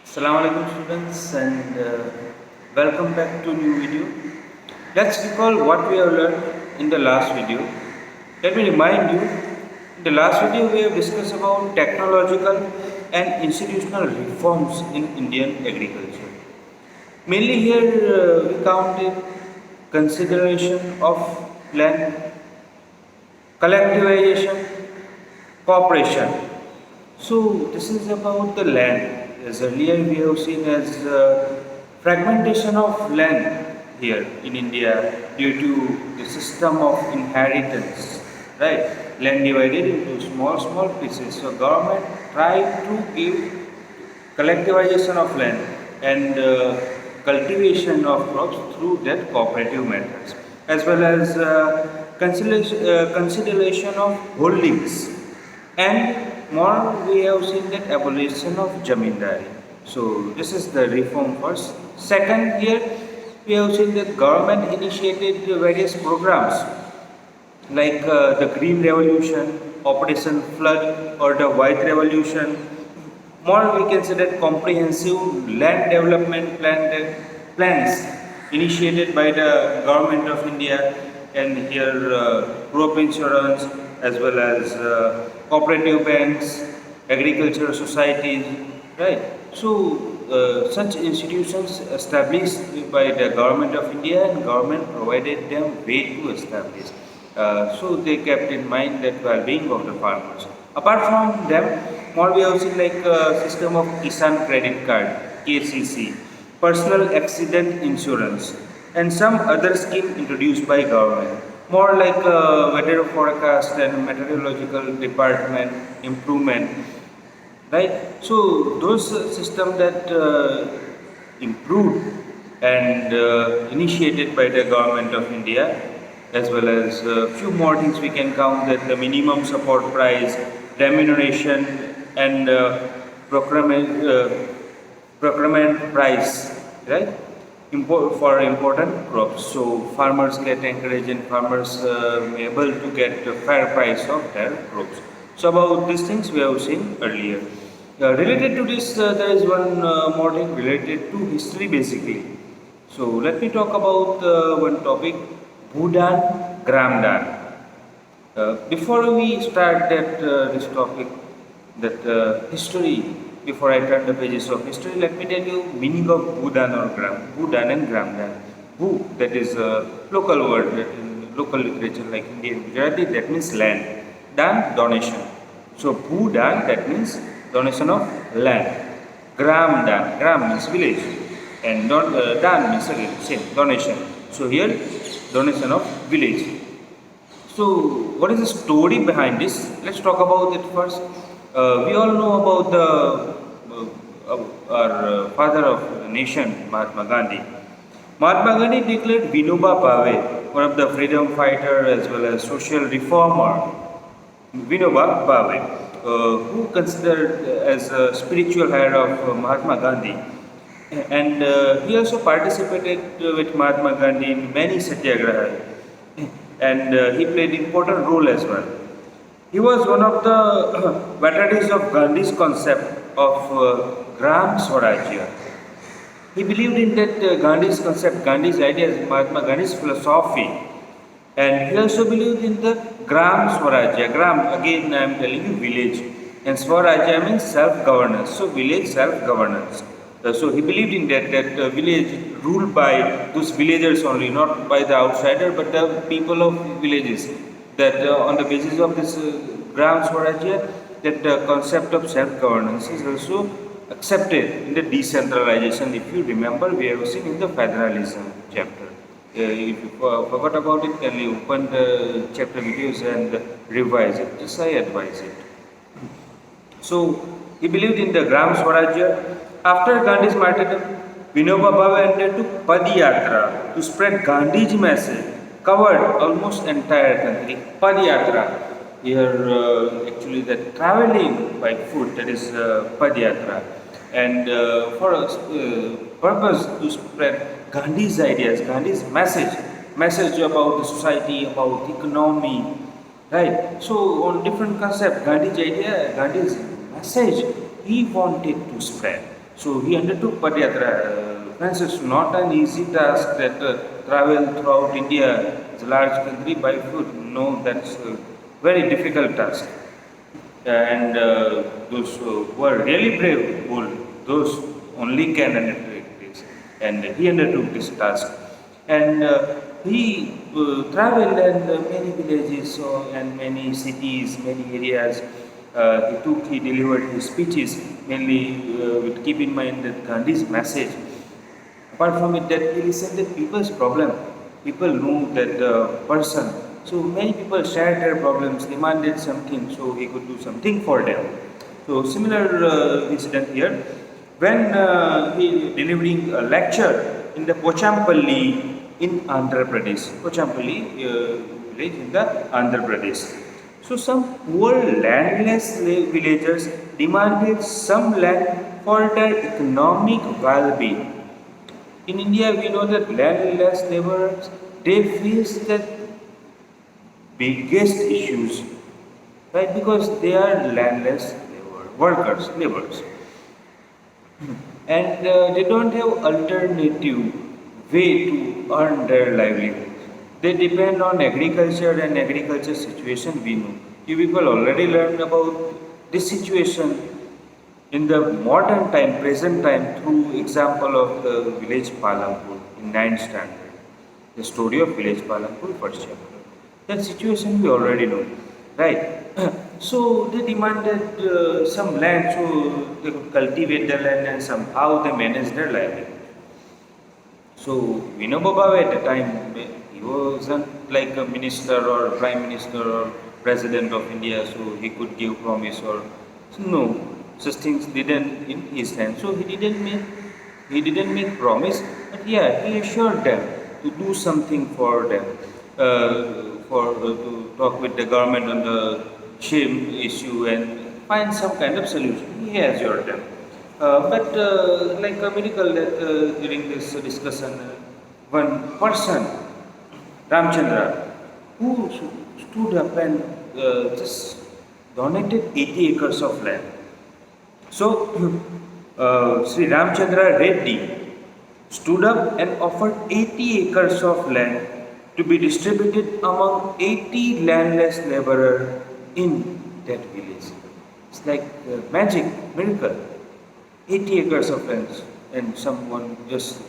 Assalamu alaikum students and welcome back to new video. Let's recall what we have learned in the last video. Let me remind you, in the last video we have discussed about technological and institutional reforms in Indian agriculture. Mainly here we counted consideration of land, collectivization, cooperation. So this is about the land. As earlier we have seen as fragmentation of land here in India due to the system of inheritance, right? Land divided into small pieces. So government tried to give collectivization of land and cultivation of crops through that cooperative methods, as well as consideration of holdings, and more we have seen that abolition of Jamindari. So this is the reform first. Second, here we have seen that government initiated various programs like the Green Revolution, Operation Flood, or the White Revolution. More we can say that comprehensive land development plans initiated by the government of India, and here crop insurance as well as cooperative banks, agricultural societies, right? So such institutions established by the government of India, and government provided them way to establish. So they kept in mind that well-being of the farmers. Apart from them, more we have seen like system of Kisan Credit Card, KCC, personal accident insurance, and some other scheme introduced by government. More like weather forecast and meteorological department improvement, right? So those system that improved and initiated by the government of India, as well as a few more things we can count, that the minimum support price, remuneration, and procurement price, right? For important crops. So farmers get encouraged and farmers may able to get a fair price of their crops. So about these things we have seen earlier. Related to this, there is one more thing related to history basically. So let me talk about one topic, Boodan, Gramdan. Before we start that this topic, that history, before I turn the pages of history, let me tell you meaning of Boodan or Boodan and Gramdan. Boo, that is a local word that in local literature like Indian Gujarati, that means land. Dan, donation. So Boodan, that means donation of land. Gramdan, Gram means village, and Dan means again same donation. So here donation of village. So, what is the story behind this? Let's talk about it first. We all know about our father of the nation, Mahatma Gandhi. Mahatma Gandhi declared Vinoba Bhave, one of the freedom fighter as well as social reformer. Vinoba Bhave, who considered as a spiritual head of Mahatma Gandhi, and he also participated with Mahatma Gandhi in many satyagrahas, and he played important role as well. He was one of the veterans of Gandhi's concept of Gram Swarajya. He believed in that Gandhi's concept, Gandhi's ideas, Mahatma Gandhi's philosophy, and he also believed in the Gram Swarajya. Gram, again I am telling you, village, and Swarajya means self-governance. So village self-governance. So he believed in that village ruled by those villagers only, not by the outsider, but the people of villages. That on the basis of this Gram Swarajya, that concept of self-governance is also accepted in the decentralization. If you remember, we have seen in the federalism chapter. If you forgot about it, can you open the chapter videos and revise it? Just I advise it. So he believed in the Gram Swarajya. After Gandhi's martyrdom, Vinoba Bhave entered to Padiyatra to spread Gandhi's message, covered almost entire country. Padiyatra, here actually that traveling by foot, that is Padiyatra, and for purpose to spread Gandhi's ideas, Gandhi's message about the society, about economy, right? So on different concept, Gandhi's idea, Gandhi's message, he wanted to spread. So he undertook Padyatra. Friends, it's not an easy task that travel throughout India, it's a large country by foot. No, that's a very difficult task. And those who are really brave, bold, those only can undertake this. And he undertook this task. And he traveled and many villages and many cities, many areas. He delivered his speeches mainly with keep in mind that Gandhi's message. Apart from it, that he listened to people's problem. People knew that person. So many people shared their problems, demanded something, so he could do something for them. So similar incident here, when he delivering a lecture in the Pochampalli in Andhra Pradesh. Pochampalli village in the Andhra Pradesh. So some poor landless villagers demanded some land for their economic well-being. In India, we know that landless laborers they face the biggest issues, right? Because they are landless workers, laborers, and they don't have alternative way to earn their livelihood. They depend on agriculture and agriculture situation. We know you people already learned about this situation in the modern time, present time, through example of the village Palampur in 9th standard, the story of village Palampur, first chapter. That situation we already know, right? So they demanded some land so they could cultivate the land and somehow they manage their livelihood. So Vinoba Bhave at the time, he wasn't like a minister or prime minister or president of India, so he could give promise or so no, such things didn't in his hand. So he didn't make promise, but yeah, he assured them to do something for them, for to talk with the government on the shame issue and find some kind of solution. He assured them. But like a miracle that during this discussion, one person, Ramchandra, who stood up and just donated 80 acres of land. So, Sri Ramchandra Reddy stood up and offered 80 acres of land to be distributed among 80 landless laborers in that village. It's like magic, miracle. 80 acres of land and someone just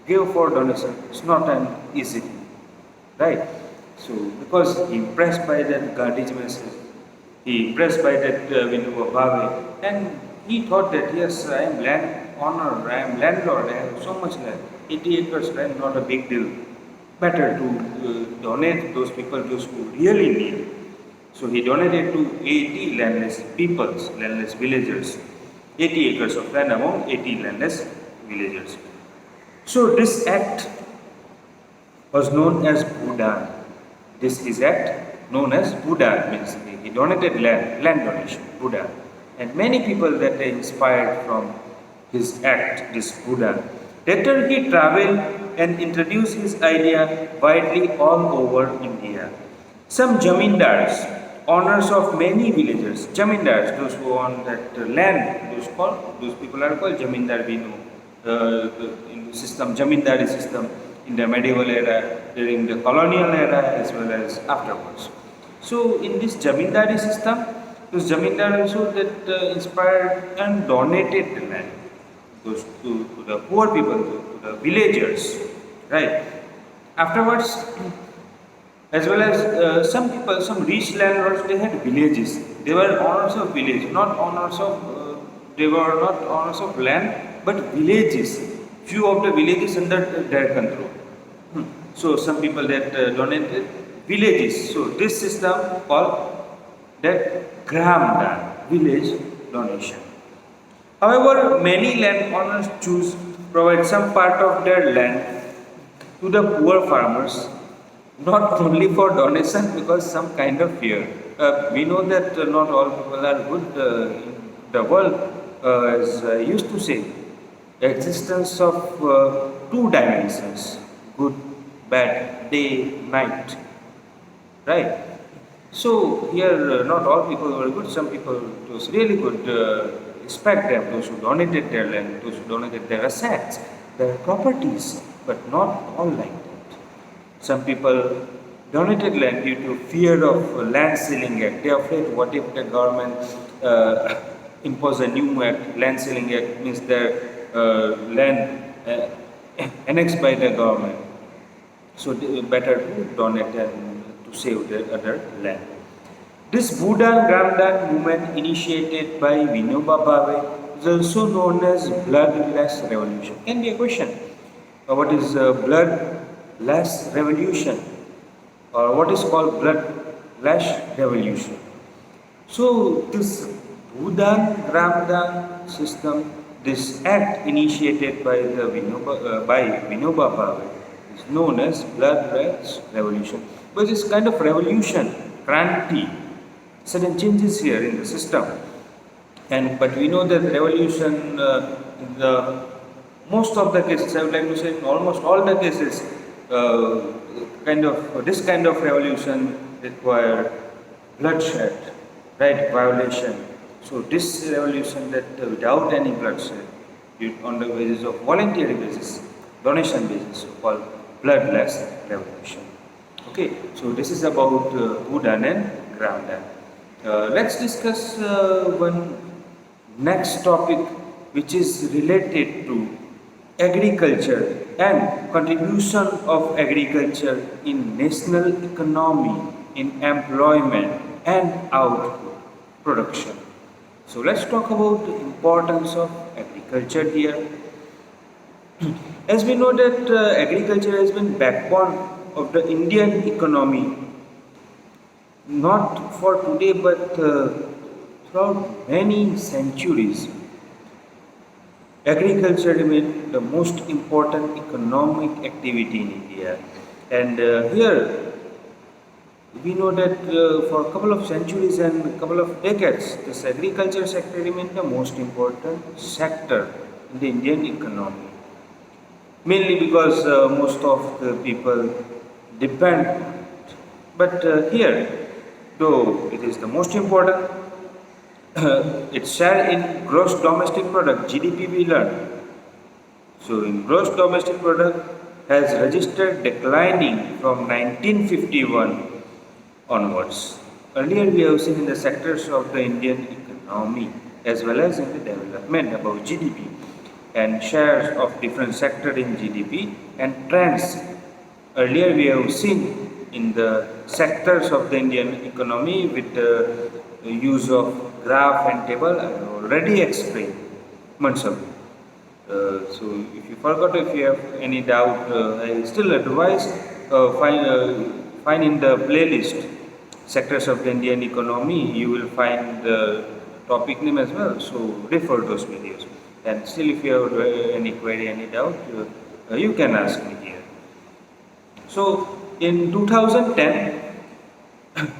gave for donation. It's not an easy thing, right? So, because he impressed by that Gandhi's message, he impressed by that Vinoba Bhave, and he thought that yes, I am land owner, I am landlord, I have so much land. 80 acres land, not a big deal. Better to donate those people those who really need. So he donated to 80 landless peoples, landless villagers. 80 acres of land among 80 landless villagers. So this act was known as Boodan. This is act known as Boodan, means he donated land donation, Boodan. And many people that are inspired from his act, this Boodan. Later he traveled and introduced his idea widely all over India. Some jamindars, owners of many villages, jamindars, those who own that land, those people are called jamindar. We know in the system, Jamindari system in the medieval era, during the colonial era, as well as afterwards. So in this Jamindari system, those jamindar also that inspired and donated the land to the poor people, to the villagers, right? Afterwards, as well as some people, some rich landlords, they had villages. They were owners of village, not owners of. They were not owners of land, but villages. Few of the villages under their control. So some people that donated villages. So this system called that Gramdan, village donation. However, many landowners choose to provide some part of their land to the poor farmers, not only for donation, because some kind of fear. We know that not all people are good in the world, as I used to say, the existence of two dimensions, good, bad, day, night, right? So here not all people were good, some people it was really good respect them, those who donated their land, those who donated their assets, their properties, but not all like that. Some people donated land due to fear of land ceiling act. They are afraid what if the government impose a new act, land ceiling act means their land annexed by the government. So better to donate and to save the other land. This Boodan Gramdan movement initiated by Vinoba Bhave is also known as Bloodless Revolution. Can be a question. What is Bloodless Revolution? Or what is called Bloodless Revolution? So this Boodan Gramdan system, this act initiated by the Vinoba Bhave is known as Bloodless Revolution. But this kind of revolution, Kranti, sudden changes here in the system, but we know that revolution in the most of the cases, I would like to say in almost all the cases, this kind of revolution require bloodshed, right, violation. So this revolution that without any bloodshed, on the basis of voluntary basis, donation basis, called bloodless revolution. Okay, so this is about Boodan and Gramdan. Let's discuss one next topic which is related to agriculture and contribution of agriculture in national economy, in employment and output production. So let's talk about the importance of agriculture here. As we know that agriculture has been backbone of the Indian economy, not for today but throughout many centuries. Agriculture remains the most important economic activity in India, and here we know that for a couple of centuries and a couple of decades, this agriculture sector remains the most important sector in the Indian economy. Mainly because most of the people depend on it. But here, though it is the most important, its share in gross domestic product, GDP, we learn. So in gross domestic product has registered declining from 1951 onwards. Earlier we have seen in the sectors of the Indian economy as well as in the development about GDP and shares of different sector in GDP and trends. Earlier we have seen in the sectors of the Indian economy with the use of graph and table. I have already explained months ago. So if you forgot, if you have any doubt, I still advise find in the playlist sectors of the Indian economy, you will find the topic name as well. So refer those videos. And still, if you have any query, any doubt, you can ask me here. So in 2010,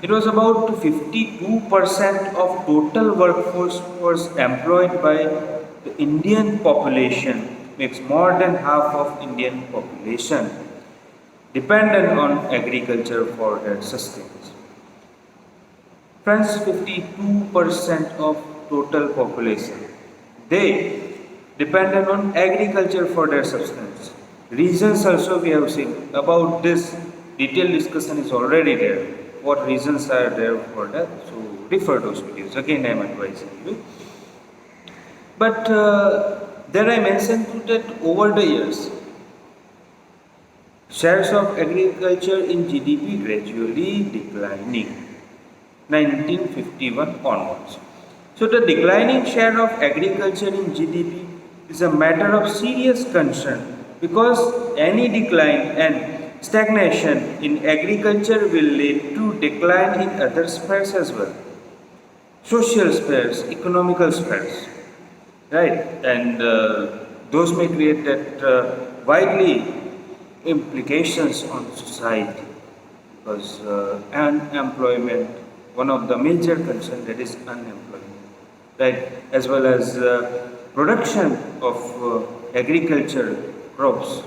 it was about 52% of total workforce was employed by the Indian population, makes more than half of Indian population dependent on agriculture for their sustenance. Friends, 52% of total population, they dependent on agriculture for their substance. Reasons also we have seen about this. Detailed discussion is already there. What reasons are there for that? So refer those videos. Again, I am advising you. But there I mentioned that over the years, shares of agriculture in GDP gradually declining. 1951 onwards. So the declining share of agriculture in GDP is a matter of serious concern because any decline and stagnation in agriculture will lead to decline in other spheres as well. Social spheres, economical spheres, right? And those may create that widely implications on society because unemployment, one of the major concerns that is unemployment, right? As well as production of agriculture crops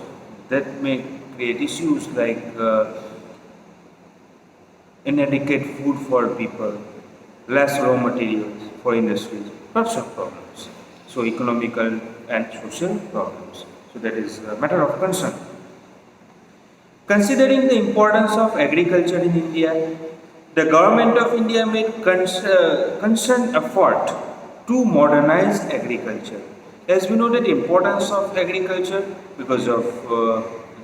that may create issues like inadequate food for people, less raw materials for industries, lots of problems. so economical and social problems. So that is a matter of concern. Considering the importance of agriculture in India, the government of India made concerned effort to modernize agriculture. As we know that importance of agriculture because of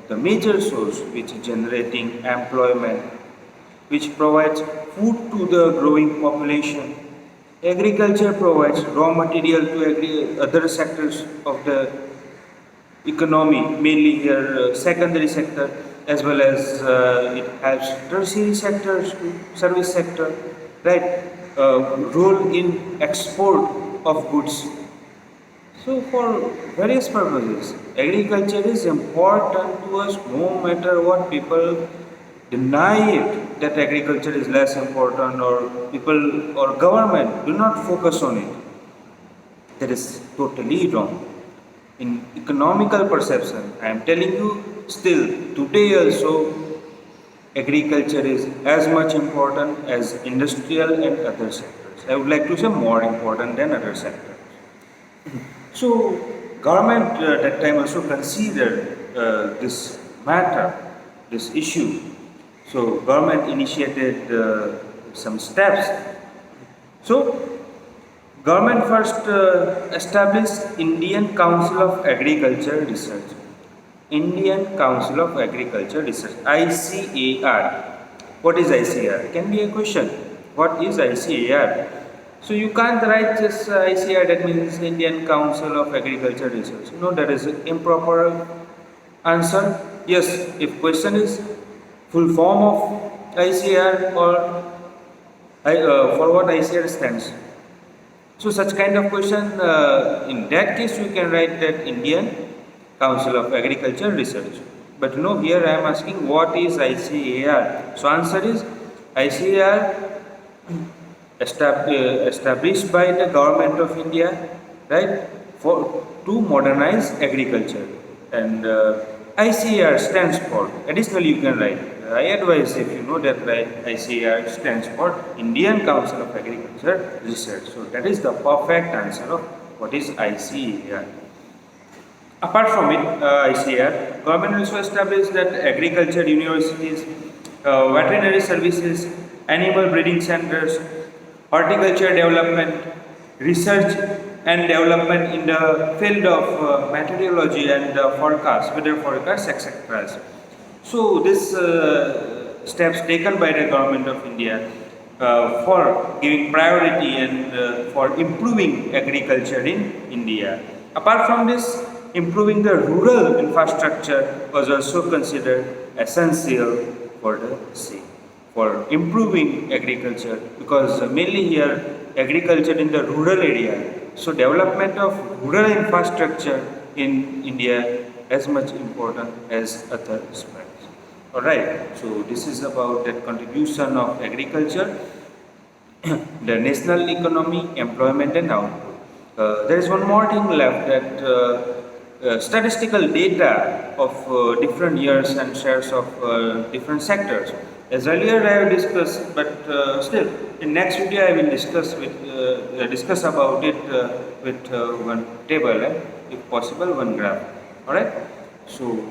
the major source which is generating employment, which provides food to the growing population. Agriculture provides raw material to other sectors of the economy, mainly here secondary sector, as well as it helps tertiary sectors to service sector, right? Role in export of goods. So for various purposes, agriculture is important to us no matter what people deny it that agriculture is less important or people or government do not focus on it. That is totally wrong. In economical perception, I am telling you still today also agriculture is as much important as industrial and other sectors. I would like to say more important than other sectors. So government that time also considered this matter, this issue. So government initiated some steps. So government first established Indian Council of Agriculture Research. Indian Council of Agriculture Research, ICAR. What is ICAR? Can be a question. What is ICAR? So you can't write just ICAR, that means Indian Council of Agriculture Research. No, that is an improper answer. Yes, if question is full form of ICAR or for what ICAR stands. So such kind of question, in that case you can write that Indian Council of Agriculture Research. But no, here I am asking what is ICAR. So answer is ICAR established by the government of India, right, for to modernize agriculture. And ICAR stands for, additionally you can write, I advise if you know that right, ICAR stands for Indian Council of Agriculture Research. So that is the perfect answer of what is ICAR. Apart from it, ICAR, government also established that agriculture universities, veterinary services, animal breeding centers, horticulture development, research and development in the field of meteorology and forecast, weather forecast, etc. So this steps taken by the government of India for giving priority and for improving agriculture in India. Apart from this, improving the rural infrastructure was also considered essential for the same, for improving agriculture, because mainly here agriculture in the rural area. So development of rural infrastructure in India as much important as other aspects. Alright, so this is about that contribution of agriculture, the national economy, employment and output. There is one more thing left, that statistical data of different years and shares of different sectors. As earlier I have discussed, but still in next video I will discuss about it with one table and if possible one graph. Alright, so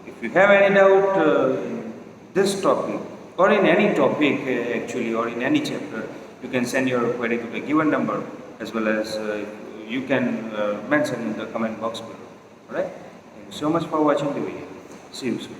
if you have any doubt in this topic or in any topic actually, or in any chapter, you can send your query to the given number, as well as you can mention in the comment box below. Alright, thank you so much for watching the video. See you soon.